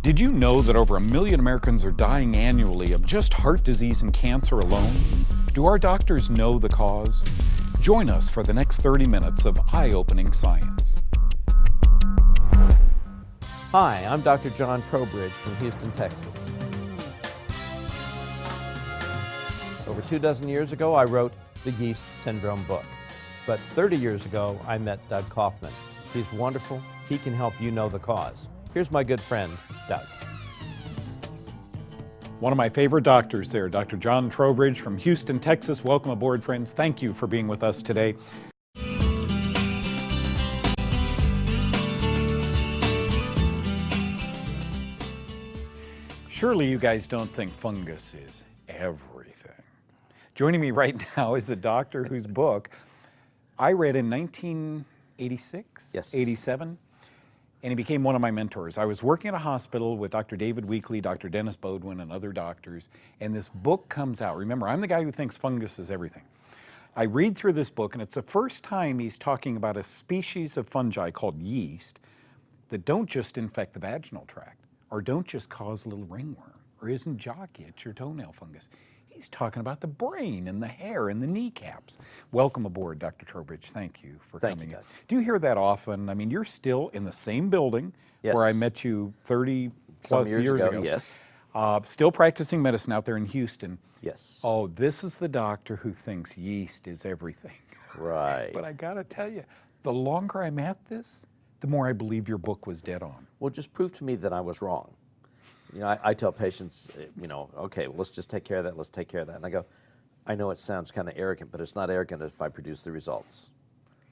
Did you know that over 1 million Americans are dying annually of just heart disease and cancer alone? Do our doctors know the cause? Join us for the next 30 minutes of eye-opening science. Hi, I'm Dr. John Trowbridge from Houston, Texas. Over 24 years ago, I wrote the Yeast Syndrome book. But 30 years ago, I met Doug Kaufman. He's wonderful. He can help you know the cause. Here's my good friend, Doug. One of my favorite doctors there, Dr. John Trowbridge from Houston, Texas. Welcome aboard, friends. Thank you for being with us today. Surely you guys don't think fungus is everything. Joining me right now is a doctor whose book I read in 1986, Yes. 87, and he became one of my mentors. I was working at a hospital with Dr. David Weekley, Dr. Dennis Bodwin, and other doctors, and this book comes out. Remember, I'm the guy who thinks fungus is everything. I read through this book, and it's the first time he's talking about a species of fungi called yeast that don't just infect the vaginal tract, or don't just cause a little ringworm, or isn't jock itch or toenail fungus. He's talking about the brain and the hair and the kneecaps. Welcome aboard, Dr. Trowbridge. Thank you for coming in. Doug. Do you hear that often? I mean, you're still in the same building Yes. where I met you 30 Some plus years ago, ago. yes. Still practicing medicine out there in Houston. Yes. Oh, this is the doctor who thinks yeast is everything. Right. But I gotta tell you, the longer I'm at this, the more I believe your book was dead on. Well, just prove to me that I was wrong. You know, I tell patients, okay, well, let's just take care of that, let's take care of that. And I go, I know it sounds kind of arrogant, but it's not arrogant if I produce the results.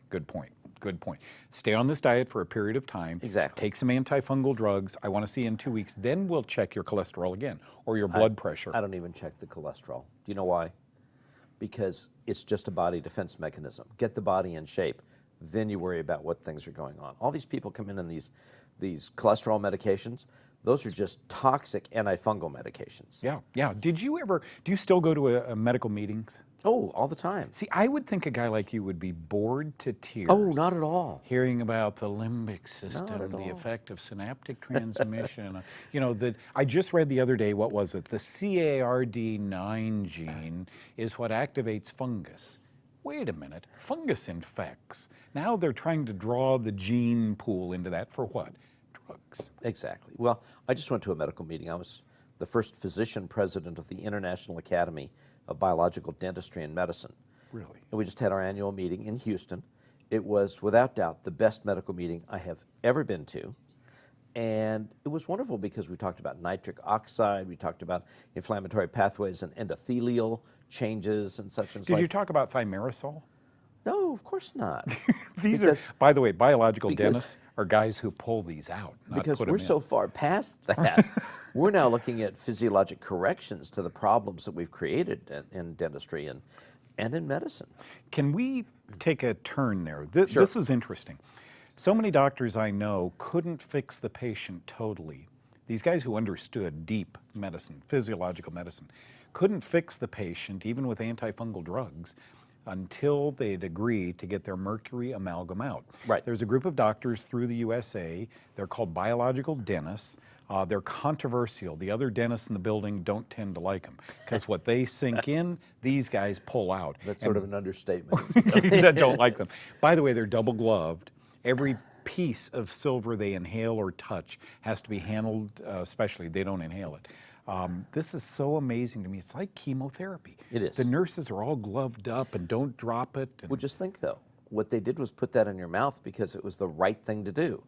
Good point. Good point. Stay on this diet for a period of time. Exactly. Take some antifungal drugs. I want to see you in 2 weeks. Then we'll check your cholesterol again or your blood pressure. I don't even check the cholesterol. Do you know why? Because it's just a body defense mechanism. Get the body in shape, then you worry about what things are going on. All these people come in these cholesterol medications. Those are just toxic antifungal medications. Yeah. Do you still go to medical meetings? Oh, all the time. See, I would think a guy like you would be bored to tears. Oh, not at all. Hearing about the limbic system, the effect of synaptic transmission. I just read the other day, what was it? The CARD9 gene is what activates fungus. Wait a minute, fungus infects. Now they're trying to draw the gene pool into that for what? Drugs. Exactly. Well, I just went to a medical meeting. I was the first physician president of the International Academy of Biological Dentistry and Medicine. Really? And we just had our annual meeting in Houston. It was, without doubt, the best medical meeting I have ever been to. And it was wonderful because we talked about nitric oxide, we talked about inflammatory pathways and endothelial changes and such and such. Did you talk about thimerosal? No, of course not. These are, by the way, biological dentists are guys who pull these out, not because put we're them in. so far past that. We're now looking at physiologic corrections to the problems that we've created in dentistry and in medicine. Can we take a turn there? Sure. This is interesting. So many doctors I know couldn't fix the patient totally. These guys who understood deep medicine, physiological medicine, couldn't fix the patient even with antifungal drugs until they'd agreed to get their mercury amalgam out. Right. There's a group of doctors through the USA. They're called biological dentists. They're controversial. The other dentists in the building don't tend to like them because what they sink in, these guys pull out. That's sort of an understatement. He said don't like them. By the way, they're double gloved. Every piece of silver they inhale or touch has to be handled especially. They don't inhale it. This is so amazing to me. It's like chemotherapy. It is. The nurses are all gloved up and don't drop it. Well, just think though, what they did was put that in your mouth because it was the right thing to do.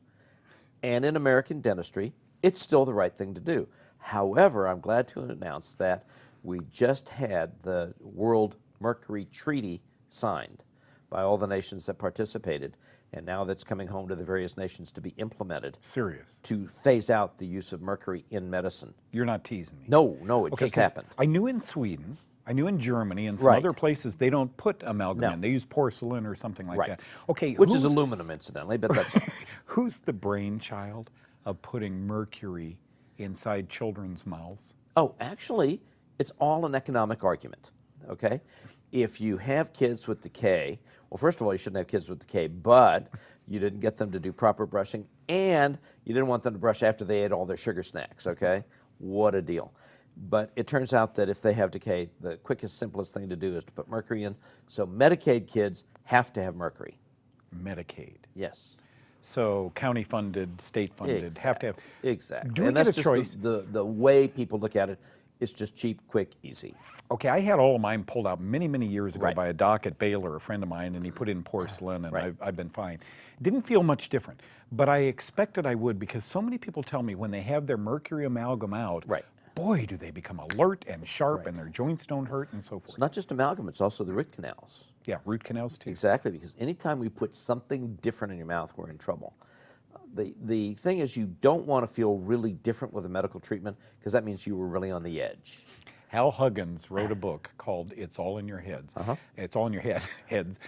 And in American dentistry, it's still the right thing to do. However, I'm glad to announce that we just had the World Mercury Treaty signed by all the nations that participated, and now that's coming home to the various nations to be implemented. Serious. To phase out the use of mercury in medicine. You're not teasing me. No, it Okay, just 'cause happened. I knew in Sweden, I knew in Germany, and some Right. other places they don't put amalgam No. in. They use porcelain or something like Right. that. Okay, Which is aluminum, incidentally, but that's all. Who's the brainchild of putting mercury inside children's mouths? Oh, actually, it's all an economic argument, okay? if you have kids with decay, well, first of all, you shouldn't have kids with decay, but you didn't get them to do proper brushing, and you didn't want them to brush after they ate all their sugar snacks, okay? What a deal. But it turns out that if they have decay, the quickest, simplest thing to do is to put mercury in. So Medicaid kids have to have mercury. Medicaid. Yes. So county funded, state funded, have to have. Exactly. Do we and get that's a just choice? the way people look at it. It's just cheap, quick, easy. Okay, I had all of mine pulled out many, many years ago Right. by a doc at Baylor, a friend of mine, and he put in porcelain, and Right. I've been fine. Didn't feel much different, but I expected I would because so many people tell me when they have their mercury amalgam out, Right. boy, do they become alert and sharp, Right. and their joints don't hurt, and so forth. It's not just amalgam, it's also the root canals. Yeah, root canals too. Exactly, because anytime we put something different in your mouth, we're in trouble. The thing is, you don't want to feel really different with a medical treatment because that means you were really on the edge. Hal Huggins wrote a book called "It's All in Your Heads." It's all in your heads.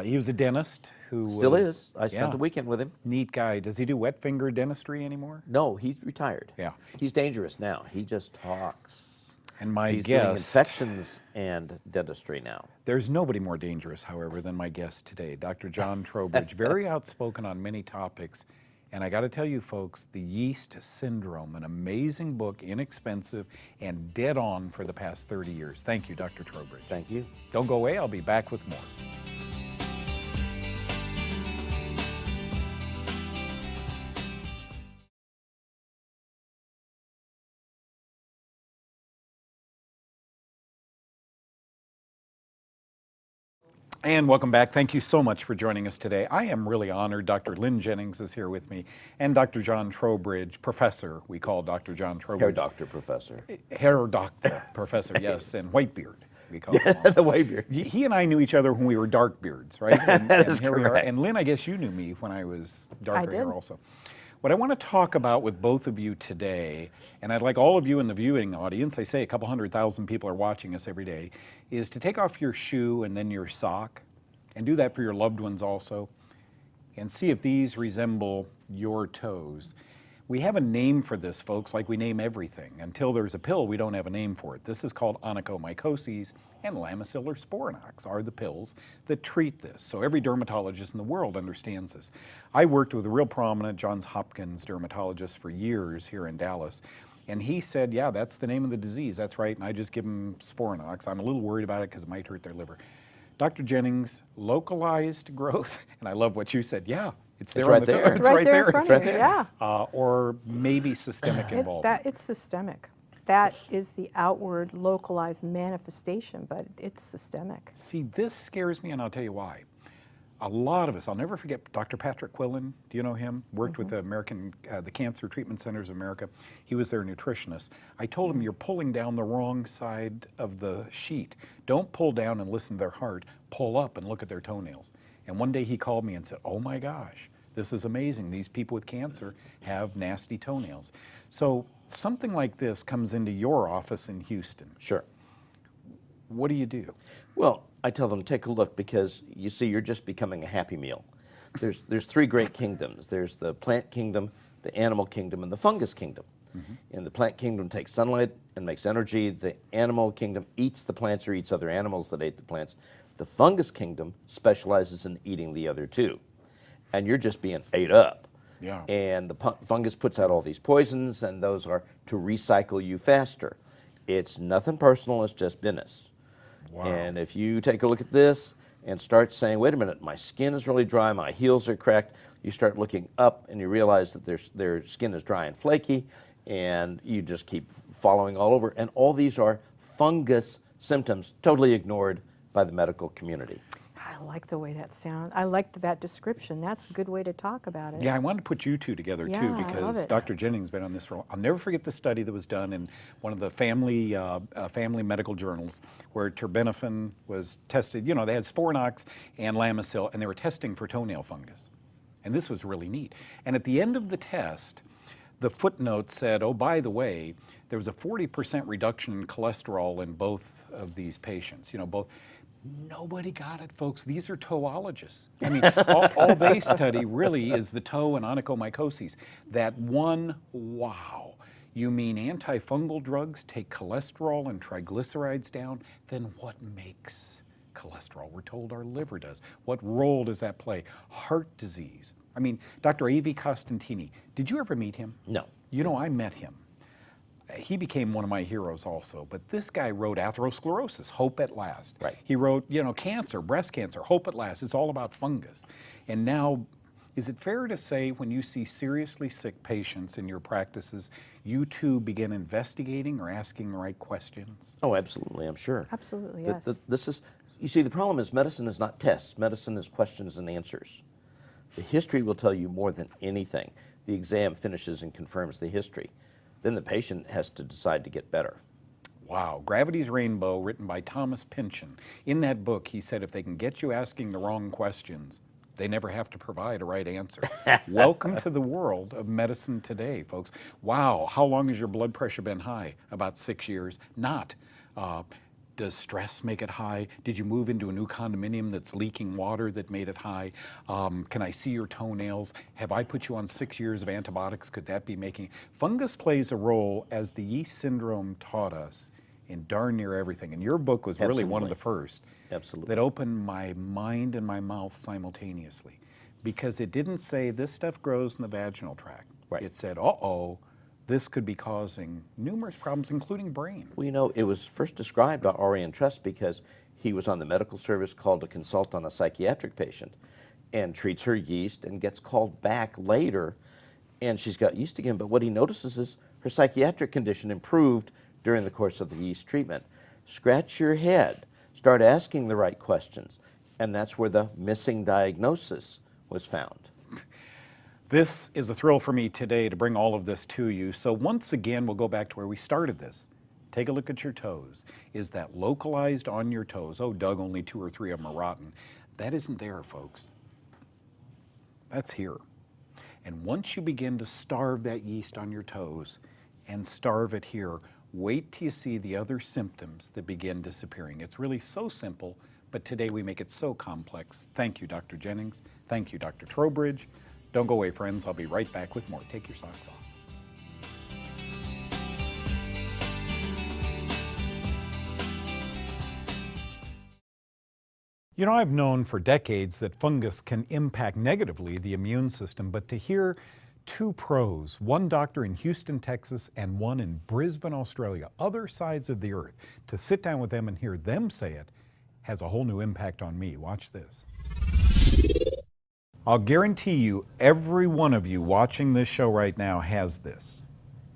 He was a dentist who Still was, is. I spent the weekend with him. Neat guy. Does he do wet finger dentistry anymore? No, he's retired. Yeah. He's dangerous now. He just talks. And my He's doing guest, infections and dentistry now. there's nobody more dangerous, however, than my guest today, Dr. John Trowbridge. Very outspoken on many topics. And I got to tell you, folks, The Yeast Syndrome, an amazing book, inexpensive, and dead on for the past 30 years. Thank you, Dr. Trowbridge. Thank you. Don't go away. I'll be back with more. And welcome back. Thank you so much for joining us today. I am really honored. Dr. Lynn Jennings is here with me, and Dr. John Trowbridge, professor. We call Dr. John Trowbridge. Hair doctor, professor. Hair doctor, professor, yes, and Whitebeard. We call him. The Waybeard. He and I knew each other when we were dark beards, right? And, That and is here we are. correct. And Lynn, I guess you knew me when I was darker did. hair also. What I want to talk about with both of you today, and I'd like all of you in the viewing audience, I say a couple 100,000 people are watching us every day, is to take off your shoe and then your sock, and do that for your loved ones also, and see if these resemble your toes. We have a name for this, folks, like we name everything. Until there's a pill, we don't have a name for it. This is called onychomycosis, and Lamisillar sporanox are the pills that treat this. So every dermatologist in the world understands this. I worked with a real prominent Johns Hopkins dermatologist for years here in Dallas, and he said, yeah, that's the name of the disease, that's right, and I just give them sporanox. I'm a little worried about it because it might hurt their liver. Dr. Jennings, localized growth, and I love what you said, yeah, it's there right on the there. toe. It's right there in front of you, there. yeah. Or maybe systemic involvement. It's systemic. That is the outward localized manifestation, but it's systemic. See, this scares me, and I'll tell you why. A lot of us, I'll never forget Dr. Patrick Quillen. Do you know him? Worked with the the Cancer Treatment Centers of America. He was their nutritionist. I told him, you're pulling down the wrong side of the sheet. Don't pull down and listen to their heart. Pull up and look at their toenails. And one day he called me and said, oh my gosh, this is amazing. These people with cancer have nasty toenails. So something like this comes into your office in Houston. Sure. What do you do? Well, I tell them, take a look, because you see, you're just becoming a Happy Meal. There's three great kingdoms. There's the plant kingdom, the animal kingdom, and the fungus kingdom. And the plant kingdom takes sunlight and makes energy. The animal kingdom eats the plants or eats other animals that ate the plants. The fungus kingdom specializes in eating the other two. And you're just being ate up. Yeah. And the fungus puts out all these poisons, and those are to recycle you faster. It's nothing personal, it's just business. Wow. And if you take a look at this and start saying, wait a minute, my skin is really dry, my heels are cracked, you start looking up and you realize that their skin is dry and flaky, and you just keep following all over. And all these are fungus symptoms totally ignored by the medical community. I like the way that sounds. I like that description. That's a good way to talk about it. Yeah, I wanted to put you two together Yeah, too, I love because it. Dr. Jennings has been on this for. I'll never forget the study that was done in one of the family medical journals, where terbinafine was tested. You know, they had sporanox and Lamisil, and they were testing for toenail fungus, and this was really neat. And at the end of the test, the footnote said, "Oh, by the way, there was a 40% reduction in cholesterol in both of these patients. You know, both." Nobody got it, folks. These are toeologists. I mean, all they study really is the toe and onychomycosis. That one, wow. You mean antifungal drugs take cholesterol and triglycerides down? Then what makes Cholesterol, we're told our liver does. What role does that play? Heart disease. I mean, Dr. A.V. Costantini, did you ever meet him? No. You know, I met him. He became one of my heroes also, but this guy wrote Atherosclerosis, Hope at Last. Right. He wrote, you know, cancer, breast cancer, Hope at Last. It's all about fungus. And now, is it fair to say when you see seriously sick patients in your practices, you too begin investigating or asking the right questions? Oh, absolutely, I'm sure. Absolutely, Th- yes. This is, you see, the problem is medicine is not tests. Medicine is questions and answers. The history will tell you more than anything. The exam finishes and confirms the history. Then the patient has to decide to get better. Wow, Gravity's Rainbow, written by Thomas Pynchon. In that book, he said if they can get you asking the wrong questions, they never have to provide a right answer. Welcome to the world of medicine today, folks. Wow, how long has your blood pressure been high? About 6 years. Not. Does stress make it high? Did you move into a new condominium that's leaking water that made it high? Can I see your toenails? Have I put you on 6 years of antibiotics? Could that be making? Fungus plays a role, as the yeast syndrome taught us, in darn near everything. And your book was really one of the first Absolutely. that opened my mind and my mouth simultaneously, because it didn't say this stuff grows in the vaginal tract. Right. It said, uh-oh, this could be causing numerous problems, including brain. Well, you know, it was first described by Orion Trust because he was on the medical service called to consult on a psychiatric patient and treats her yeast and gets called back later and she's got yeast again. But what he notices is her psychiatric condition improved during the course of the yeast treatment. Scratch your head, start asking the right questions, and that's where the missing diagnosis was found. This is a thrill for me today to bring all of this to you. So once again, we'll go back to where we started this. Take a look at your toes. Is that localized on your toes? Oh, Doug, only 2 or 3 of them are rotten. That isn't there, folks. That's here. And once you begin to starve that yeast on your toes and starve it here, wait till you see the other symptoms that begin disappearing. It's really so simple, but today we make it so complex. Thank you, Dr. Jennings. Thank you, Dr. Trowbridge. Don't go away, friends. I'll be right back with more. Take your socks off. You know, I've known for decades that fungus can impact negatively the immune system, but to hear 2 pros, one doctor in Houston, Texas, and one in Brisbane, Australia, other sides of the earth, to sit down with them and hear them say it has a whole new impact on me. Watch this. I'll guarantee you, every one of you watching this show right now has this.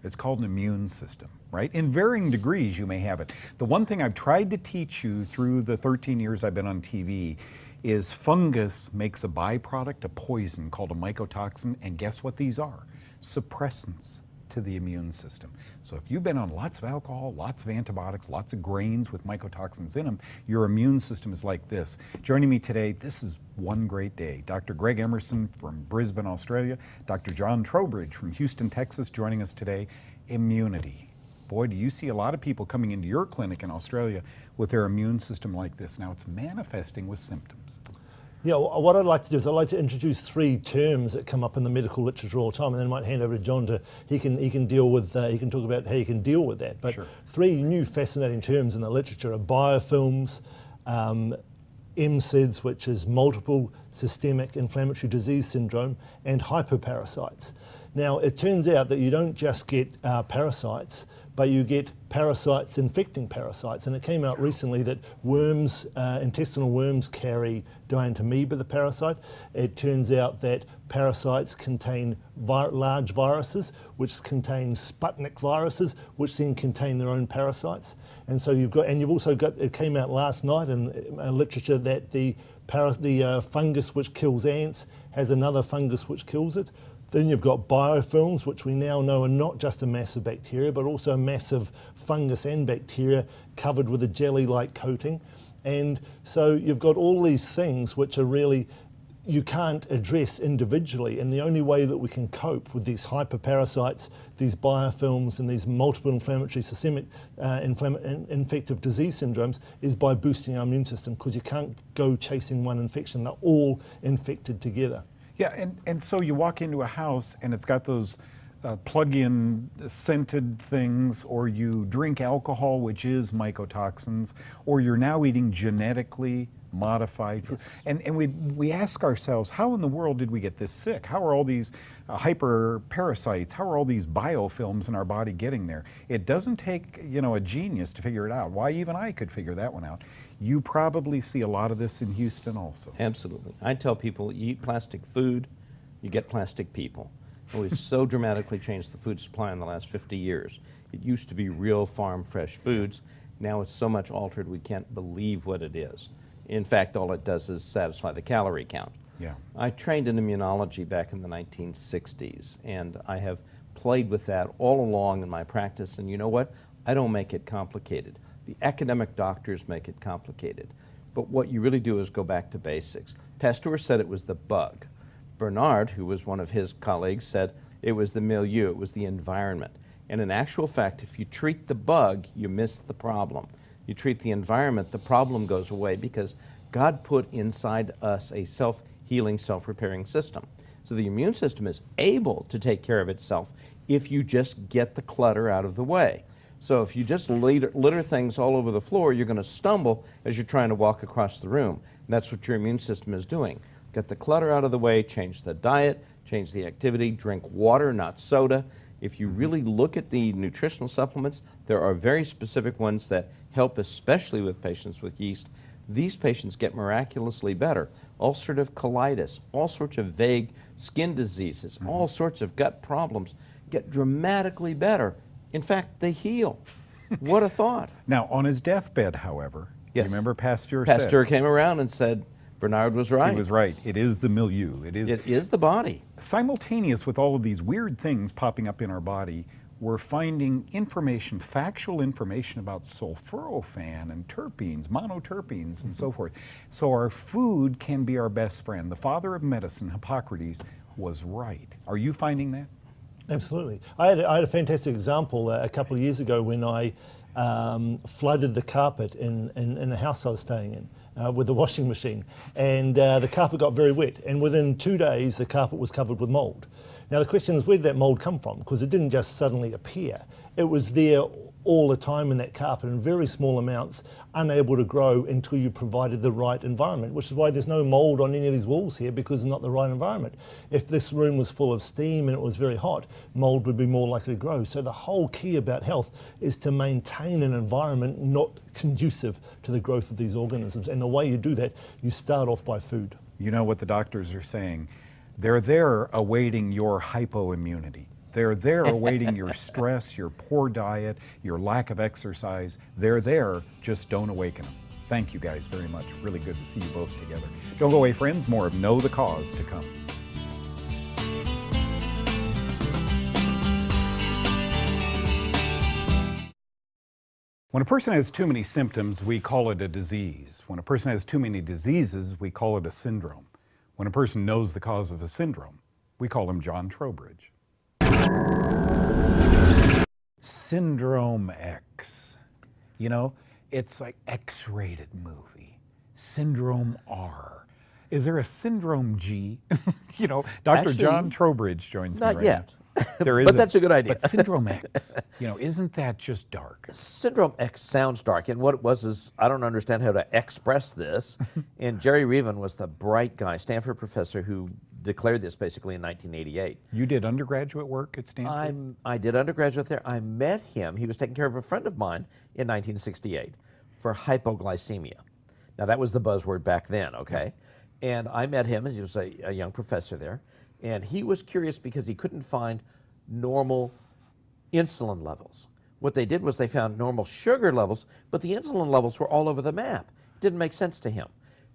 It's called an immune system, right? In varying degrees, you may have it. The one thing I've tried to teach you through the 13 years I've been on TV is fungus makes a byproduct, a poison called a mycotoxin, and guess what these are? Suppressants to the immune system. So if you've been on lots of alcohol, lots of antibiotics, lots of grains with mycotoxins in them, your immune system is like this. Joining me today, this is one great day. Dr. Greg Emerson from Brisbane, Australia, Dr. John Trowbridge from Houston, Texas, joining us today. Immunity. Boy, do you see a lot of people coming into your clinic in Australia with their immune system like this. Now it's manifesting with symptoms. Yeah, what I'd like to do is I'd like to introduce 3 terms that come up in the medical literature all the time, and then I might hand over to John to he can deal with he can talk about how you can deal with that. But Sure. 3 new fascinating terms in the literature are biofilms, MSIDS, which is multiple systemic inflammatory disease syndrome, and hyperparasites. Now, it turns out that you don't just get parasites, but you get parasites infecting parasites. And it came out recently that worms, intestinal worms, carry dientamoeba, the parasite. It turns out that parasites contain large viruses, which contain Sputnik viruses, which then contain their own parasites. And so you've also got, it came out last night in literature that the fungus which kills ants has another fungus which kills it. Then you've got biofilms, which we now know are not just a mass of bacteria, but also a mass of fungus and bacteria covered with a jelly-like coating. And so you've got all these things which are really, you can't address individually. And the only way that we can cope with these hyperparasites, these biofilms, and these multiple inflammatory systemic infective disease syndromes is by boosting our immune system, because you can't go chasing one infection. They're all infected together. Yeah, and so you walk into a house and it's got those plug in scented things, or you drink alcohol, which is mycotoxins, or you're now eating genetically modified food. And we ask ourselves, how in the world did we get this sick? How are all these hyperparasites, how are all these biofilms in our body getting there? It doesn't take, you know, a genius to figure it out. Why even I could figure that one out. You probably see a lot of this in Houston also. Absolutely. I tell people, you eat plastic food, you get plastic people. And we've so dramatically changed the food supply in the last 50 years. It used to be real farm fresh foods. Now it's so much altered we can't believe what it is. In fact, all it does is satisfy the calorie count. Yeah. I trained in immunology back in the 1960s, and I have played with that all along in my practice. And you know what? I don't make it complicated. The academic doctors make it complicated. But what you really do is go back to basics. Pasteur said it was the bug. Bernard, who was one of his colleagues, said it was the milieu, it was the environment. And in actual fact, if you treat the bug, you miss the problem. You treat the environment, the problem goes away, because God put inside us a self-healing, self-repairing system. So the immune system is able to take care of itself if you just get the clutter out of the way. So if you just litter things all over the floor, you're going to stumble as you're trying to walk across the room. And that's what your immune system is doing. Get the clutter out of the way, change the diet, change the activity, drink water, not soda. If you really look at the nutritional supplements, there are very specific ones that help, especially with patients with yeast. These patients get miraculously better. Ulcerative colitis, all sorts of vague skin diseases, all sorts of gut problems get dramatically better. In fact, they heal. What a thought. Now, on his deathbed, however, Yes. remember Pasteur said, Pasteur came around and said, Bernard was right. he was right. It is the milieu. It is the body. simultaneous with all of these weird things popping up in our body. We're finding information, factual information about sulforaphane and terpenes, monoterpenes, and so forth. So our food can be our best friend. The father of medicine, Hippocrates, was right. Are you finding that? Absolutely. I had a fantastic example a couple of years ago when I flooded the carpet in the house I was staying in with the washing machine. And the carpet got very wet. And within 2 days, the carpet was covered with mold. Now, the question is, where did that mold come from? Because it didn't just suddenly appear. It was there all the time in that carpet in very small amounts, unable to grow until you provided the right environment, which is why there's no mold on any of these walls here, because it's not the right environment. If this room was full of steam and it was very hot, mold would be more likely to grow. So the whole key about health is to maintain an environment not conducive to the growth of these organisms. And the way you do that, you start off by food. You know what the doctors are saying? They're there awaiting your hypoimmunity. They're there awaiting your stress, your poor diet, your lack of exercise. They're there, just don't awaken them. Thank you guys very much. Really good to see you both together. Don't go away, friends. More of Know the Cause to come. When a person has too many symptoms, we call it a disease. When a person has too many diseases, we call it a syndrome. When a person knows the cause of a syndrome, we call him John Trowbridge. Syndrome X. You know, it's like X-rated movie. Syndrome R. Is there a Syndrome G? You know, Dr. Actually, John Trowbridge joins me right Not yet. now. There But that's a good idea. But Syndrome X, you know, isn't that just dark? Syndrome X sounds dark, and what it was is, I don't understand how to express this. And Jerry Reven was the bright guy, Stanford professor, who declared this basically in 1988. You did undergraduate work at Stanford? I did undergraduate there. I met him. He was taking care of a friend of mine in 1968 for hypoglycemia. Now, that was the buzzword back then, okay? And I met him, as he was a young professor there, and he was curious because he couldn't find normal insulin levels. What they did was they found normal sugar levels, but the insulin levels were all over the map. It didn't make sense to him.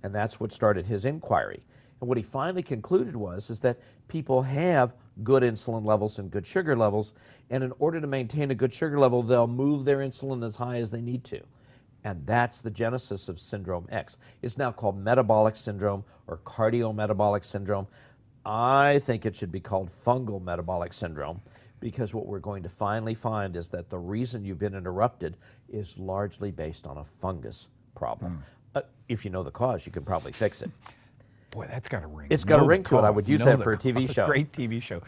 And that's what started his inquiry. And what he finally concluded is that people have good insulin levels and good sugar levels, and in order to maintain a good sugar level, they'll move their insulin as high as they need to. And that's the genesis of Syndrome X. It's now called metabolic syndrome or cardiometabolic syndrome. I think it should be called fungal metabolic syndrome, because what we're going to finally find is that the reason you've been interrupted is largely based on a fungus problem. If you know the cause, you can probably fix it. Boy, that's got a ring. It's got a Know ring the to it. I cause, would use know that the for a TV cause. show. Great TV show.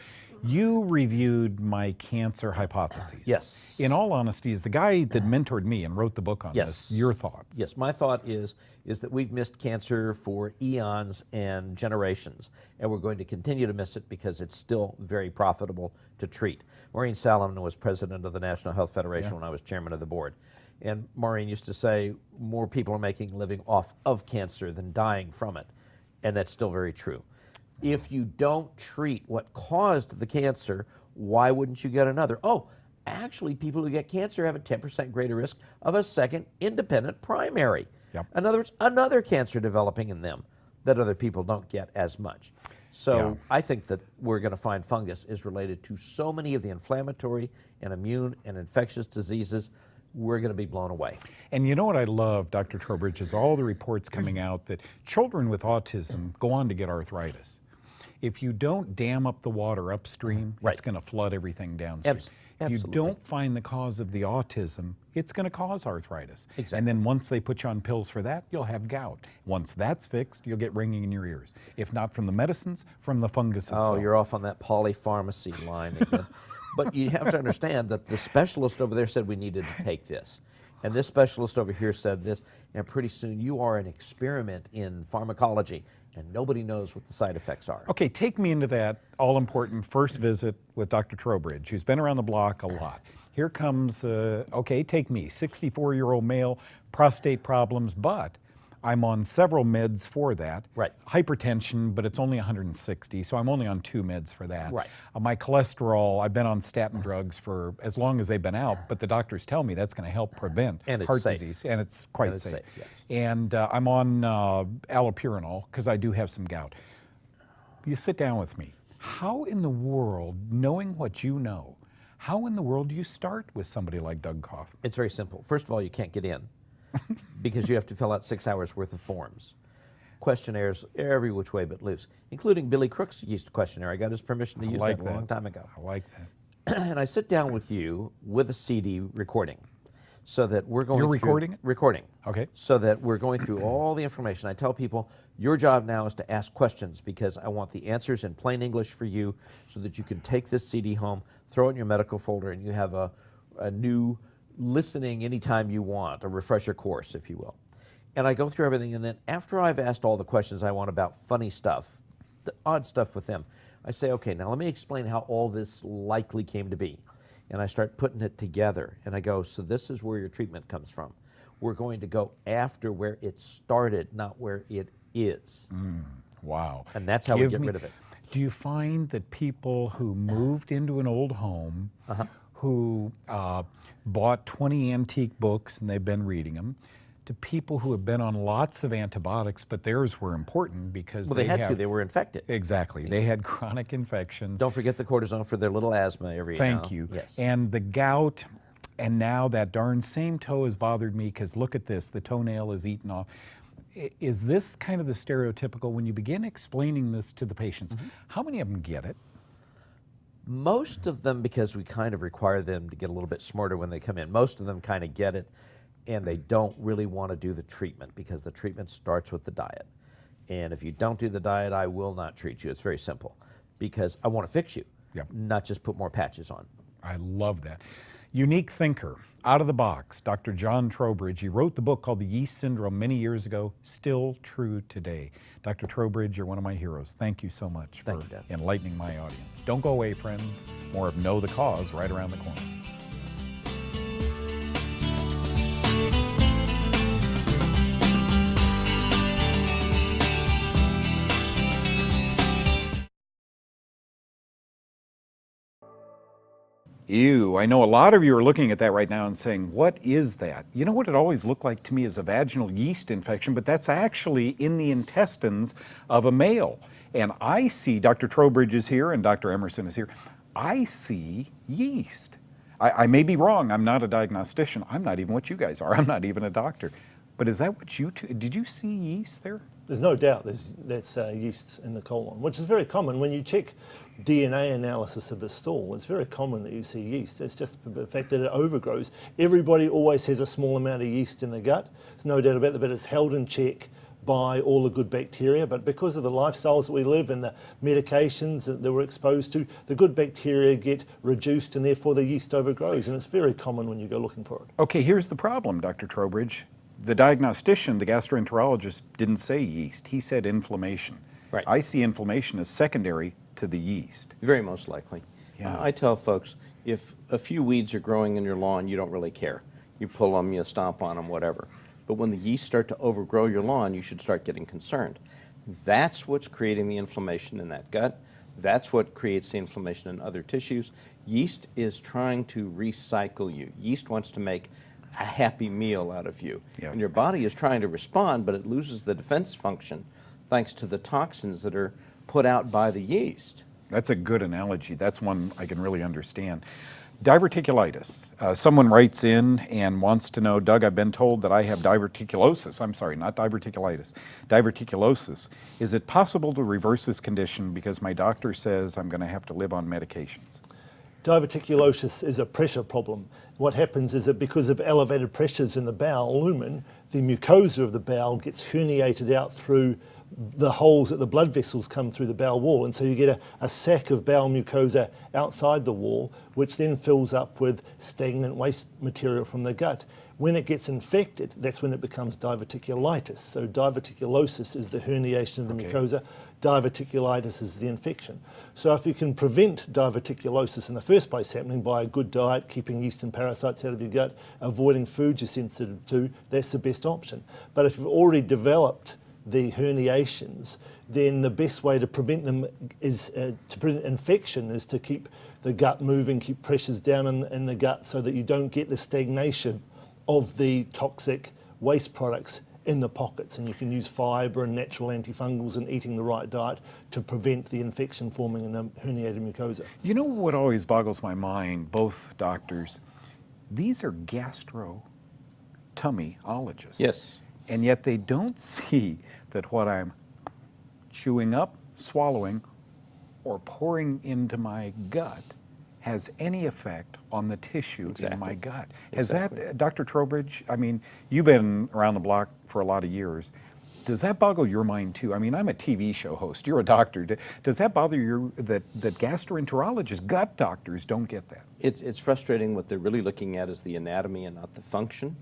You reviewed my cancer hypotheses. Yes. In all honesty, as the guy that mentored me and wrote the book on Yes. this, your thoughts? Yes, my thought is that we've missed cancer for eons and generations, and we're going to continue to miss it because it's still very profitable to treat. Maureen Salomon was president of the National Health Federation when I was chairman of the board. And Maureen used to say more people are making a living off of cancer than dying from it, and that's still very true. If you don't treat what caused the cancer, why wouldn't you get another? Oh, actually, people who get cancer have a 10% greater risk of a second independent primary. Yep. In other words, another cancer developing in them that other people don't get as much. So I think that we're going to find fungus is related to so many of the inflammatory and immune and infectious diseases. We're going to be blown away. And you know what I love, Dr. Trowbridge, is all the reports coming out that children with autism go on to get arthritis. If you don't dam up the water upstream, it's going to flood everything downstream. If you don't find the cause of the autism, it's going to cause arthritis. Exactly. And then once they put you on pills for that, you'll have gout. Once that's fixed, you'll get ringing in your ears. If not from the medicines, from the fungus itself. Oh, you're off on that polypharmacy line again. But you have to understand that the specialist over there said we needed to take this. And this specialist over here said this, and pretty soon you are an experiment in pharmacology, and nobody knows what the side effects are. Okay, take me into that all-important first visit with Dr. Trowbridge, who's been around the block a lot. Here comes, okay, take me, 64-year-old male, prostate problems, but I'm on several meds for that. Right. Hypertension, but it's only 160, so I'm only on 2 meds for that. Right. My cholesterol, I've been on statin drugs for as long as they've been out, but the doctors tell me that's going to help prevent heart disease, and it's quite safe. Yes. And I'm on allopurinol because I do have some gout. You sit down with me. How in the world, knowing what you know, how in the world do you start with somebody like Doug Kaufman? It's very simple. First of all, you can't get in because you have to fill out 6 hours worth of forms. Questionnaires every which way but loose, including Billy Crook's yeast questionnaire. I got his permission to use that a long time ago. I like that. And I sit down with you with a CD recording so that we're going You're through... recording it? Recording. Okay. So that we're going through all the information. I tell people, your job now is to ask questions because I want the answers in plain English for you so that you can take this CD home, throw it in your medical folder, and you have a new listening anytime you want, a refresher course, if you will. And I go through everything, and then after I've asked all the questions I want about funny stuff, the odd stuff with them, I say, okay, now let me explain how all this likely came to be. And I start putting it together, and I go, so this is where your treatment comes from. We're going to go after where it started, not where it is. Wow. And that's how we get rid of it. Do you find that people who moved into an old home, who bought 20 antique books and they've been reading them, to people who have been on lots of antibiotics, but theirs were important because Well, they had to. They were infected. Exactly. They had chronic infections. Don't forget the cortisone for their little asthma every now. Thank you. Yes. And the gout, and now that darn same toe has bothered me because look at this, the toenail is eaten off. Is this kind of the stereotypical, when you begin explaining this to the patients, how many of them get it? Most of them, because we kind of require them to get a little bit smarter when they come in, most of them kind of get it, and they don't really want to do the treatment because the treatment starts with the diet. And if you don't do the diet, I will not treat you. It's very simple because I want to fix you, not just put more patches on. I love that. Unique thinker, out of the box, Dr. John Trowbridge. He wrote the book called The Yeast Syndrome many years ago, still true today. Dr. Trowbridge, you're one of my heroes. Thank you so much for enlightening my audience. Don't go away, friends. More of Know the Cause right around the corner. Ew, I know a lot of you are looking at that right now and saying, what is that? You know what it always looked like to me is a vaginal yeast infection, but that's actually in the intestines of a male. And I see, Dr. Trowbridge is here and Dr. Emerson is here, I see yeast. I may be wrong, I'm not a diagnostician, I'm not even what you guys are, I'm not even a doctor. But is that what you did you see yeast there? There's no doubt that's yeast in the colon, which is very common. When you check DNA analysis of the stool, it's very common that you see yeast. It's just the fact that it overgrows. Everybody always has a small amount of yeast in the gut. There's no doubt about that, but it's held in check by all the good bacteria, but because of the lifestyles that we live and the medications that we're exposed to, the good bacteria get reduced and therefore the yeast overgrows, and it's very common when you go looking for it. Okay, here's the problem, Dr. Trowbridge. The diagnostician, the gastroenterologist, didn't say yeast. He said inflammation. Right. I see inflammation as secondary to the yeast. Very most likely. Yeah. I tell folks, if a few weeds are growing in your lawn, you don't really care. You pull them, you stomp on them, whatever. But when the yeast start to overgrow your lawn, you should start getting concerned. That's what's creating the inflammation in that gut. That's what creates the inflammation in other tissues. Yeast is trying to recycle you. Yeast wants to make a happy meal out of you. Yes. And your body is trying to respond, but it loses the defense function thanks to the toxins that are put out by the yeast. That's a good analogy. That's one I can really understand. Diverticulitis. Someone writes in and wants to know, Doug, I've been told that I have diverticulosis. I'm sorry, not diverticulitis. Diverticulosis. Is it possible to reverse this condition because my doctor says I'm going to have to live on medications? Diverticulosis is a pressure problem. What happens is that because of elevated pressures in the bowel lumen, the mucosa of the bowel gets herniated out through the holes that the blood vessels come through the bowel wall, and so you get a sac of bowel mucosa outside the wall, which then fills up with stagnant waste material from the gut. When it gets infected, that's when it becomes diverticulitis. So diverticulosis is the herniation of the mucosa, diverticulitis is the infection. So if you can prevent diverticulosis in the first place happening by a good diet, keeping yeast and parasites out of your gut, avoiding foods you're sensitive to, that's the best option. But if you've already developed the herniations, then the best way to prevent them is to prevent infection is to keep the gut moving, keep pressures down in the gut so that you don't get the stagnation of the toxic waste products in the pockets. And you can use fibre and natural antifungals and eating the right diet to prevent the infection forming in the herniated mucosa. You know what always boggles my mind, both doctors? These are gastro-tummyologists. Yes. And yet they don't see that what I'm chewing up, swallowing, or pouring into my gut has any effect on the tissue in my gut. Has that, Dr. Trowbridge, I mean, you've been around the block for a lot of years. Does that boggle your mind too? I mean, I'm a TV show host, you're a doctor. Does that bother you that gastroenterologists, gut doctors don't get that? It's frustrating. What they're really looking at is the anatomy and not the function.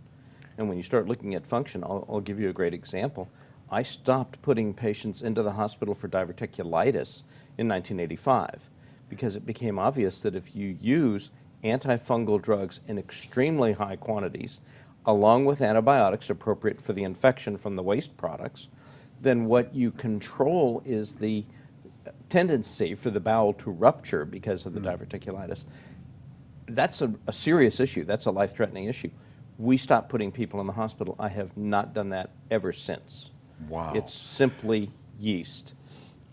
And when you start looking at function, I'll give you a great example. I stopped putting patients into the hospital for diverticulitis in 1985 because it became obvious that if you use antifungal drugs in extremely high quantities, along with antibiotics appropriate for the infection from the waste products, then what you control is the tendency for the bowel to rupture because of the diverticulitis. That's a serious issue. That's a life-threatening issue. We stopped putting people in the hospital. I have not done that ever since. Wow. It's simply yeast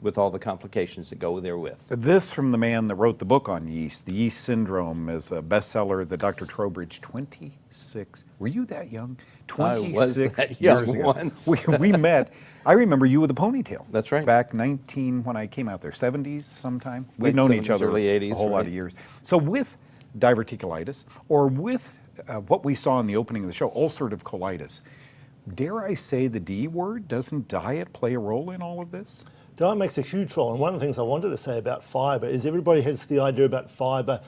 with all the complications that go therewith. This from the man that wrote the book on yeast. The Yeast Syndrome is a bestseller that Dr. Trowbridge, 26, were you that young? 26 I was that years young ago. once. We met, I remember you with a ponytail. That's right. Back 19, when I came out there, 70s sometime. We've Late known each 70s, other early 80s, a whole lot right. of years. So with diverticulitis, or with what we saw in the opening of the show, ulcerative colitis, dare I say the D word? Doesn't diet play a role in all of this? Diet makes a huge role, and one of the things I wanted to say about fibre is everybody has the idea about fibre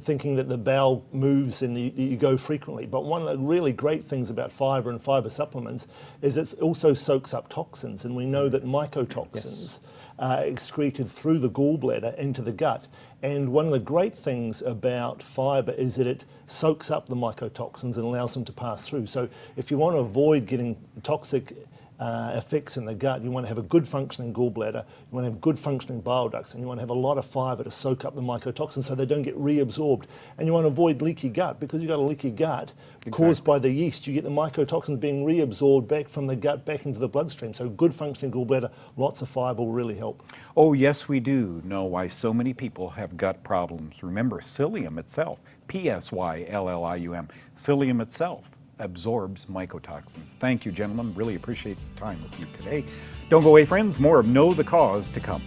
thinking that the bowel moves and you go frequently. But one of the really great things about fibre and fibre supplements is it also soaks up toxins, and we know that mycotoxins are excreted through the gallbladder into the gut. And one of the great things about fibre is that it soaks up the mycotoxins and allows them to pass through. So if you want to avoid getting toxic effects in the gut, you want to have a good functioning gallbladder, you want to have good functioning bile ducts, and you want to have a lot of fibre to soak up the mycotoxins so they don't get reabsorbed. And you want to avoid leaky gut, because you've got a leaky gut caused by the yeast. You get the mycotoxins being reabsorbed back from the gut back into the bloodstream. So good functioning gallbladder, lots of fibre will really help. Oh, yes, we do know why so many people have gut problems. Remember, psyllium itself, P-S-Y-L-L-I-U-M, psyllium itself absorbs mycotoxins. Thank you, gentlemen. Really appreciate the time with you today. Don't go away, friends. More of Know the Cause to come.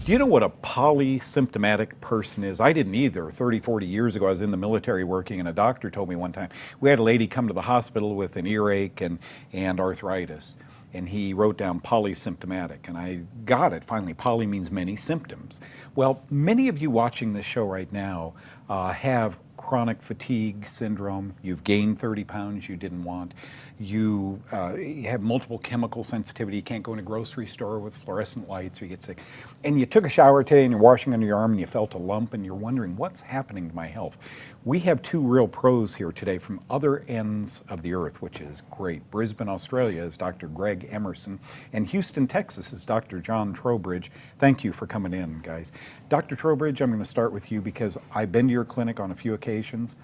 Do you know what a polysymptomatic person is? I didn't either. 30, 40 years ago, I was in the military working, and a doctor told me one time, we had a lady come to the hospital with an earache and arthritis, and he wrote down polysymptomatic, and I got it finally. Poly means many symptoms. Well, many of you watching this show right now have chronic fatigue syndrome. You've gained 30 pounds you didn't want. You have multiple chemical sensitivity. You can't go in a grocery store with fluorescent lights or you get sick. And you took a shower today and you're washing under your arm and you felt a lump and you're wondering, what's happening to my health? We have two real pros here today from other ends of the earth, which is great. Brisbane, Australia is Dr. Greg Emerson, and Houston, Texas is Dr. John Trowbridge. Thank you for coming in, guys. Dr. Trowbridge, I'm going to start with you because I've been to your clinic on a few occasions.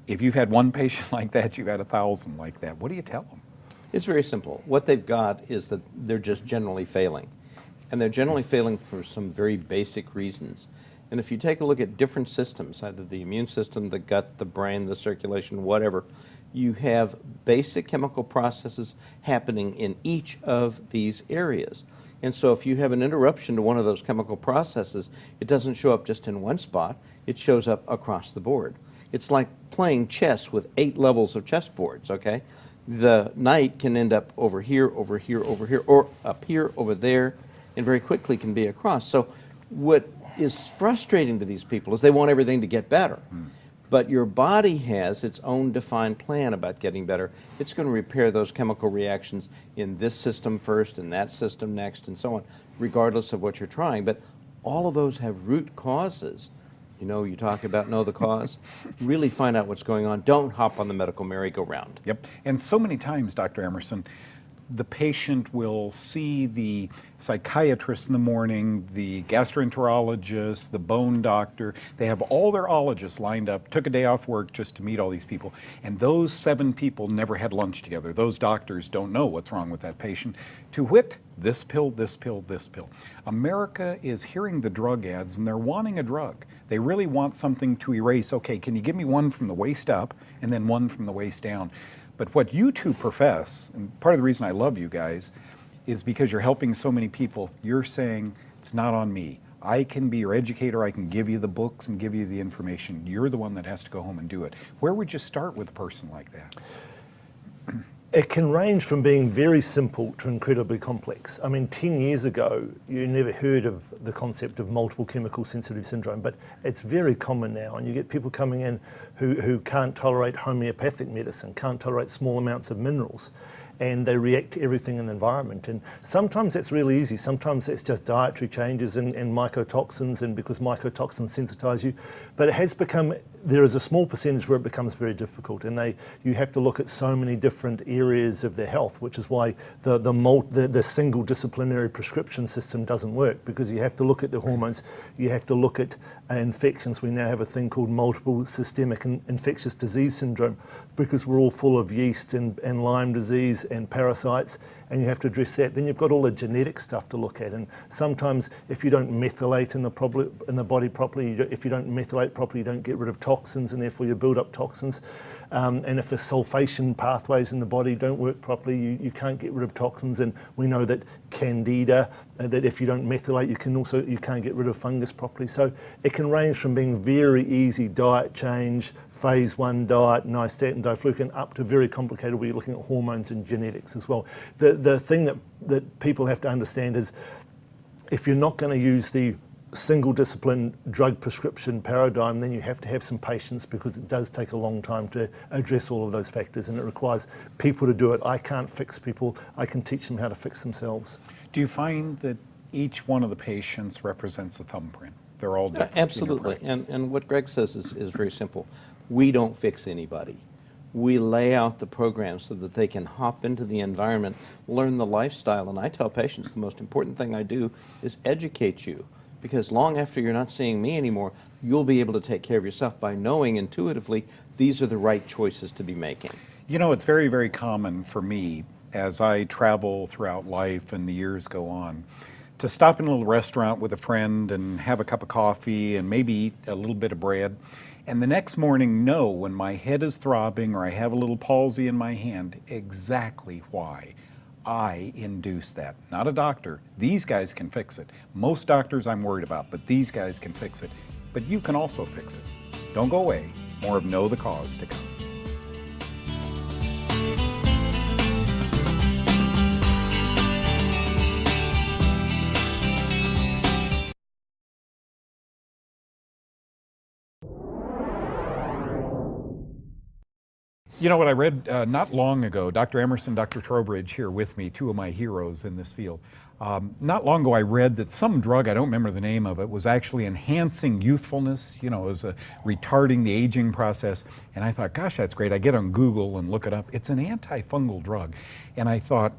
If you've had one patient like that, you've had 1,000 like that. What do you tell them? It's very simple. What they've got is that they're just generally failing. And they're generally failing for some very basic reasons. And if you take a look at different systems, either the immune system, the gut, the brain, the circulation, whatever, you have basic chemical processes happening in each of these areas. And so if you have an interruption to one of those chemical processes, it doesn't show up just in one spot, it shows up across the board. It's like playing chess with 8 levels of chessboards, okay? The knight can end up over here, over here, over here, or up here, over there, and very quickly can be across. So what is frustrating to these people is they want everything to get better. But your body has its own defined plan about getting better. It's going to repair those chemical reactions in this system first and that system next and so on, regardless of what you're trying. But all of those have root causes. You know, you talk about know the cause. Really find out what's going on. Don't hop on the medical merry-go-round. Yep. And so many times, Dr. Emerson, the patient will see the psychiatrist in the morning, the gastroenterologist, the bone doctor. They have all their ologists lined up, took a day off work just to meet all these people. And those 7 people never had lunch together. Those doctors don't know what's wrong with that patient. To wit, this pill, this pill, this pill. America is hearing the drug ads and they're wanting a drug. They really want something to erase, okay, can you give me one from the waist up and then one from the waist down? But what you two profess, and part of the reason I love you guys, is because you're helping so many people. You're saying, it's not on me. I can be your educator, I can give you the books and give you the information. You're the one that has to go home and do it. Where would you start with a person like that? It can range from being very simple to incredibly complex. I mean, 10 years ago, you never heard of the concept of multiple chemical sensitive syndrome, but it's very common now. And you get people coming in who can't tolerate homeopathic medicine, can't tolerate small amounts of minerals, and they react to everything in the environment. And sometimes that's really easy. Sometimes it's just dietary changes and mycotoxins, and because mycotoxins sensitize you. But it has become, there is a small percentage where it becomes very difficult, and you have to look at so many different areas of their health, which is why the single disciplinary prescription system doesn't work, because you have to look at the hormones, you have to look at infections. We now have a thing called multiple systemic infectious disease syndrome, because we're all full of yeast and Lyme disease and parasites, and you have to address that. Then you've got all the genetic stuff to look at, and sometimes if you don't methylate in the body properly, if you don't methylate properly, you don't get rid of toxins, and therefore you build up toxins. And if the sulfation pathways in the body don't work properly, you can't get rid of toxins. And we know that candida, that if you don't methylate, you can't get rid of fungus properly. So it can range from being very easy diet change, phase 1 diet, nystatin, diflucan, up to very complicated where you're looking at hormones and genetics as well. The thing that people have to understand is, if you're not going to use the single discipline drug prescription paradigm, then you have to have some patience, because it does take a long time to address all of those factors, and it requires people to do it. I can't fix people, I can teach them how to fix themselves. Do you find that each one of the patients represents a thumbprint? They're all different. Absolutely. And what Greg says is very simple. We don't fix anybody. We lay out the program so that they can hop into the environment, learn the lifestyle. And I tell patients the most important thing I do is educate you, because long after you're not seeing me anymore, you'll be able to take care of yourself by knowing intuitively these are the right choices to be making. You know, it's very, very common for me as I travel throughout life and the years go on to stop in a little restaurant with a friend and have a cup of coffee and maybe eat a little bit of bread. And the next morning know, when my head is throbbing or I have a little palsy in my hand, exactly why I induce that, not a doctor. These guys can fix it. Most doctors I'm worried about, but these guys can fix it. But you can also fix it. Don't go away. More of Know the Cause to come. You know what I read not long ago, Dr. Emerson, Dr. Trowbridge here with me, two of my heroes in this field. Not long ago I read that some drug, I don't remember the name of it, was actually enhancing youthfulness, you know, as a retarding the aging process. And I thought, gosh, that's great. I get on Google and look it up. It's an antifungal drug. And I thought,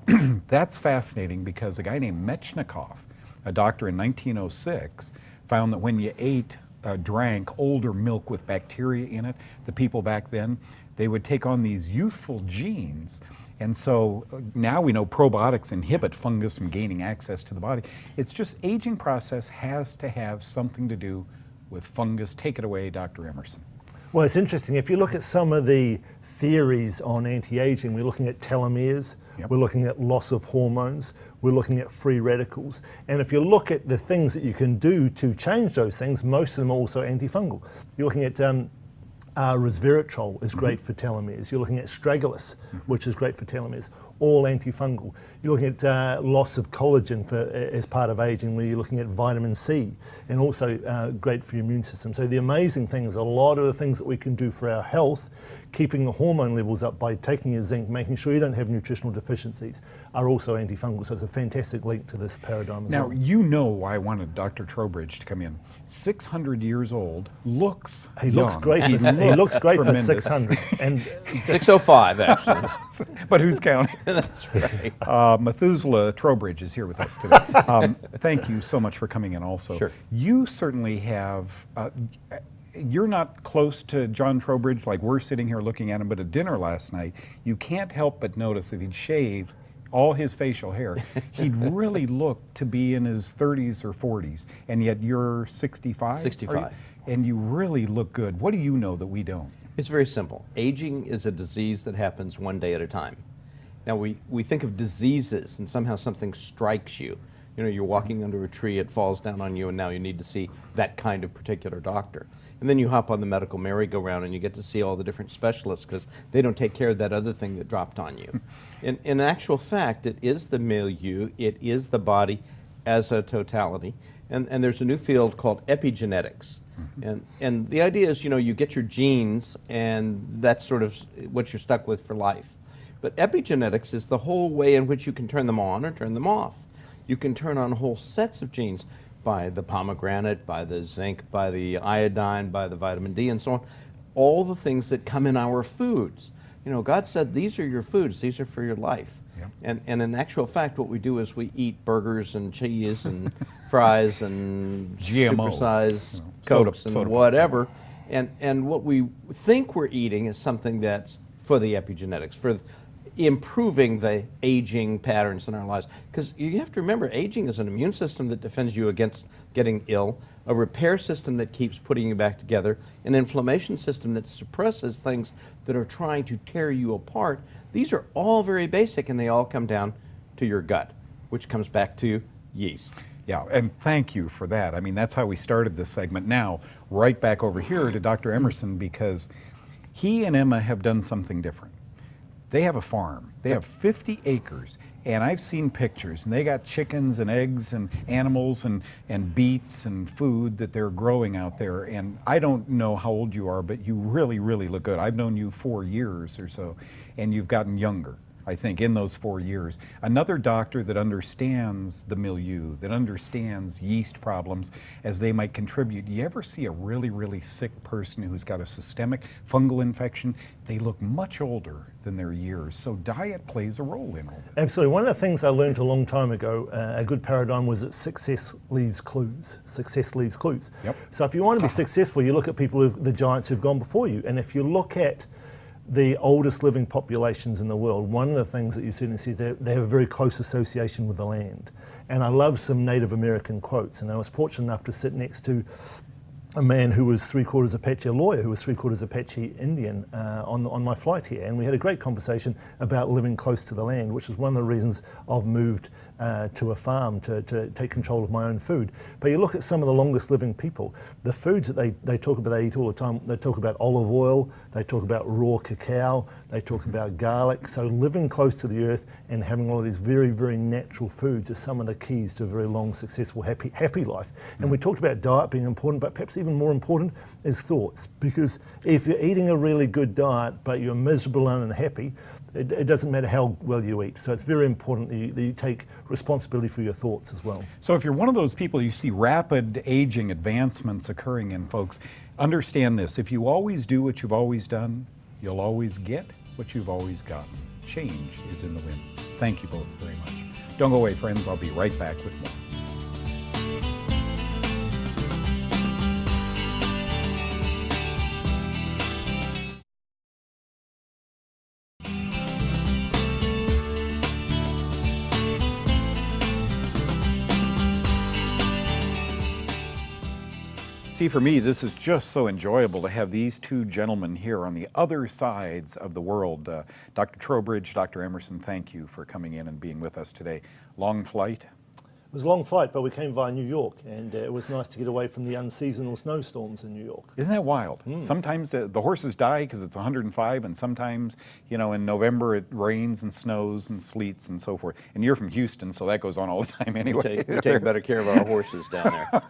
that's fascinating because a guy named Metchnikoff, a doctor in 1906, found that when you drank older milk with bacteria in it, the people back then, they would take on these youthful genes. And so now we know probiotics inhibit fungus from gaining access to the body. It's just aging process has to have something to do with fungus. Take it away, Dr. Emerson. Well, it's interesting. If you look at some of the theories on anti-aging, we're looking at telomeres, we're looking at loss of hormones, we're looking at free radicals. And if you look at the things that you can do to change those things, most of them are also antifungal. You're looking at resveratrol is great for telomeres. You're looking at astragalus, which is great for telomeres, all antifungal. You're looking at loss of collagen as part of aging, where you're looking at vitamin C, and also great for your immune system. So the amazing thing is a lot of the things that we can do for our health, keeping the hormone levels up by taking your zinc, making sure you don't have nutritional deficiencies, are also antifungal. So it's a fantastic link to this paradigm as well. Now, you know why I wanted Dr. Trowbridge to come in. 600 years old, looks He young. looks great. He looks great for Tremendous. 600. And 605, actually. But who's counting? That's right. Methuselah Trowbridge is here with us today. Thank you so much for coming in also. Sure. You certainly have, you're not close to John Trowbridge like we're sitting here looking at him, but at dinner last night, you can't help but notice if he'd shaved all his facial hair, he'd really look to be in his 30s or 40s, and yet you're 65? 65. And you really look good. What do you know that we don't? It's very simple. Aging is a disease that happens one day at a time. Now, we think of diseases and somehow something strikes you. You know, you're walking under a tree, it falls down on you, and now you need to see that kind of particular doctor. And then you hop on the medical merry-go-round and you get to see all the different specialists because they don't take care of that other thing that dropped on you. In actual fact, it is the milieu, it is the body as a totality. And there's a new field called epigenetics. And the idea is, you know, you get your genes and that's sort of what you're stuck with for life. But epigenetics is the whole way in which you can turn them on or turn them off. You can turn on whole sets of genes by the pomegranate, by the zinc, by the iodine, by the vitamin D, and so on. All the things that come in our foods. You know, God said these are your foods, these are for your life. And in actual fact, what we do is we eat burgers and cheese and fries and GMO, supersized soda, Cokes and soda. whatever. And what we think we're eating is something that's for the epigenetics, for improving the aging patterns in our lives. Because you have to remember, aging is an immune system that defends you against getting ill, a repair system that keeps putting you back together, an inflammation system that suppresses things that are trying to tear you apart. These are all very basic, and they all come down to your gut, which comes back to yeast. Yeah, and thank you for that. I mean, that's how we started this segment. Now, right back over here to Dr. Emerson, because he and Emma have done something different. They have a farm. They have 50 acres, and I've seen pictures, and they got chickens and eggs and animals and beets and food that they're growing out there. And I don't know how old you are, but you really, really look good. I've known you 4 years or so, and you've gotten younger, I think, in those 4 years. Another doctor that understands the milieu, that understands yeast problems as they might contribute. You ever see a really, really sick person who's got a systemic fungal infection? They look much older than their years. So diet plays a role in all this. Absolutely. One of the things I learned a long time ago, a good paradigm, was that success leaves clues. Success leaves clues. Yep. So if you want to be successful, you look at people, the giants who've gone before you. And if you look at the oldest living populations in the world, one of the things that you certainly see, they have a very close association with the land. And I love some Native American quotes, and I was fortunate enough to sit next to a man who was 3/4 Apache, a lawyer who was 3/4 Apache Indian on my flight here, and we had a great conversation about living close to the land, which is one of the reasons I've moved to a farm to take control of my own food. But you look at some of the longest living people, the foods that they talk about, they eat all the time, they talk about olive oil, they talk about raw cacao, they talk about garlic. So living close to the earth and having all of these very, very natural foods are some of the keys to a very long, successful, happy life. And we talked about diet being important, but perhaps even more important is thoughts. Because if you're eating a really good diet, but you're miserable and unhappy, it doesn't matter how well you eat. So it's very important that you take responsibility for your thoughts as well. So if you're one of those people, you see rapid aging advancements occurring in folks, understand this. If you always do what you've always done, you'll always get what you've always gotten. Change is in the wind. Thank you both very much. Don't go away, friends. I'll be right back with more. See, for me, this is just so enjoyable to have these two gentlemen here on the other sides of the world. Dr. Trowbridge, Dr. Emerson, thank you for coming in and being with us today. Long flight? It was a long flight, but we came via New York, and it was nice to get away from the unseasonal snowstorms in New York. Isn't that wild? Sometimes the horses die because it's 105, and sometimes, you know, in November it rains and snows and sleets and so forth. And you're from Houston, so that goes on all the time anyway. We take better care of our horses down there.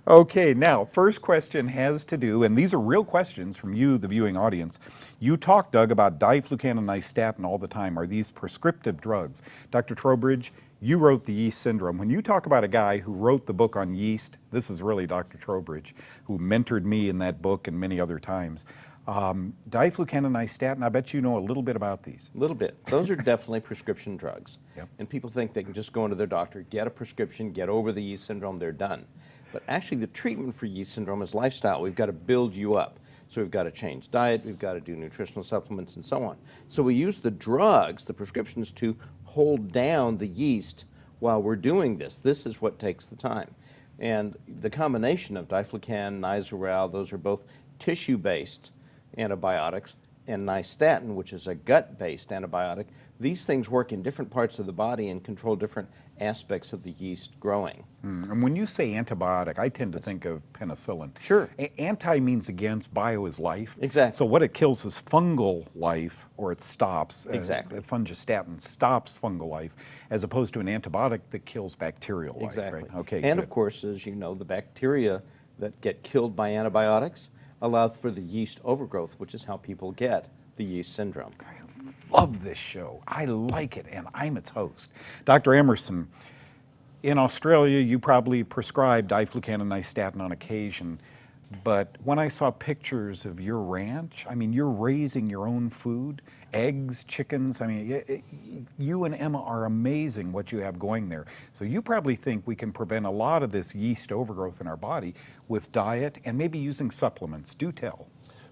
Okay, now, first question has to do, and these are real questions from you, the viewing audience. You talk, Doug, about diflucan and nystatin all the time. Are these prescriptive drugs? Dr. Trowbridge, you wrote The Yeast Syndrome. When you talk about a guy who wrote the book on yeast, this is really Dr. Trowbridge, who mentored me in that book and many other times. Diflucan and nystatin, I bet you know a little bit about these. A little bit. Those are definitely prescription drugs. Yep. And people think they can just go into their doctor, get a prescription, get over the yeast syndrome, they're done. But actually the treatment for yeast syndrome is lifestyle. We've got to build you up. So we've got to change diet, we've got to do nutritional supplements and so on. So we use the drugs, the prescriptions, to hold down the yeast while we're doing this. This is what takes the time. And the combination of diflucan, nizoral, those are both tissue-based antibiotics, and nystatin, which is a gut-based antibiotic. These things work in different parts of the body and control different aspects of the yeast growing. And when you say antibiotic, I tend to think of penicillin. Sure. Anti means against, bio is life. Exactly. So what it kills is fungal life, or it stops. Exactly. Fungistatin stops fungal life, as opposed to an antibiotic that kills bacterial life. Exactly. Right? Okay. And good. of course, as you know, the bacteria that get killed by antibiotics allow for the yeast overgrowth, which is how people get the yeast syndrome. I love this show. I like it, and I'm its host. Dr. Emerson, in Australia, you probably prescribe diflucan and nystatin on occasion, but when I saw pictures of your ranch, I mean, you're raising your own food, eggs, chickens. I mean, you and Emma are amazing what you have going there. So you probably think we can prevent a lot of this yeast overgrowth in our body with diet and maybe using supplements. Do tell.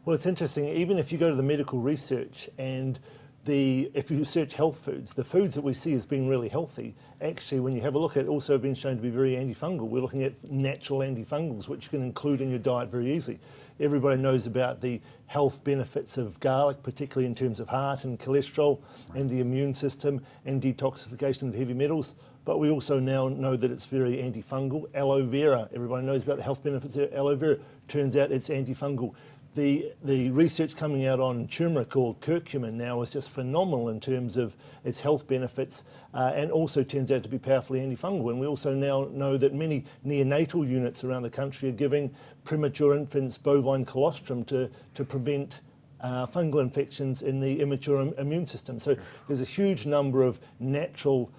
Well, it's interesting, even if you go to the medical research and if you search health foods, the foods that we see as being really healthy, actually when you have a look at, also have been shown to be very antifungal. We're looking at natural antifungals, which you can include in your diet very easily. Everybody knows about the health benefits of garlic, particularly in terms of heart and cholesterol and the immune system and detoxification of heavy metals. But we also now know that it's very antifungal. Aloe vera, everybody knows about the health benefits of aloe vera. Turns out it's antifungal. The research coming out on turmeric called curcumin now is just phenomenal in terms of its health benefits and also turns out to be powerfully antifungal. And we also now know that many neonatal units around the country are giving premature infants bovine colostrum to prevent fungal infections in the immature immune system. So there's a huge number of natural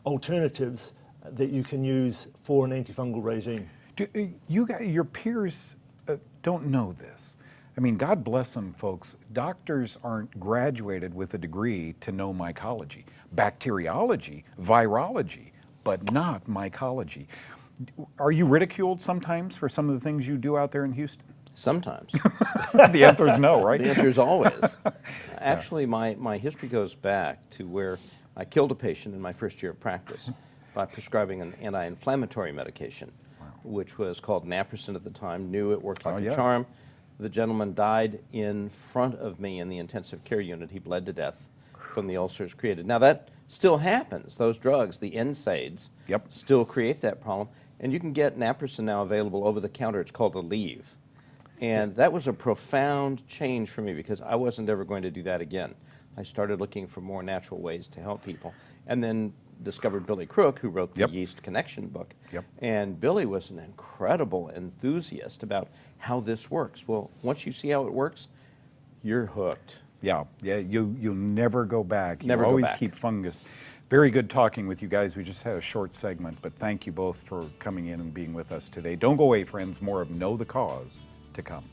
alternatives that you can use for an antifungal regime. Your peers don't know this. I mean, God bless them, folks. Doctors aren't graduated with a degree to know mycology, bacteriology, virology, but not mycology. Are you ridiculed sometimes for some of the things you do out there in Houston? Sometimes. The answer is no, right? The answer is always. Actually, my history goes back to where I killed a patient in my first year of practice by prescribing an anti-inflammatory medication. which was called naproxen at the time, knew it worked like Oh, a yes. charm. The gentleman died in front of me in the intensive care unit. He bled to death from the ulcers created. Now that still happens. Those drugs, the NSAIDs, Yep. still create that problem. And you can get naproxen now available over the counter. It's called Aleve. And that was a profound change for me because I wasn't ever going to do that again. I started looking for more natural ways to help people. And then discovered Billy Crook, who wrote the Yep. Yeast Connection book. Yep. And Billy was an incredible enthusiast about how this works. Well, once you see how it works, you're hooked. Yeah, you'll never go back. Never you go always back. keep fungus. Very good talking with you guys. We just had a short segment, but thank you both for coming in and being with us today. Don't go away, friends. More of Know the Cause to come.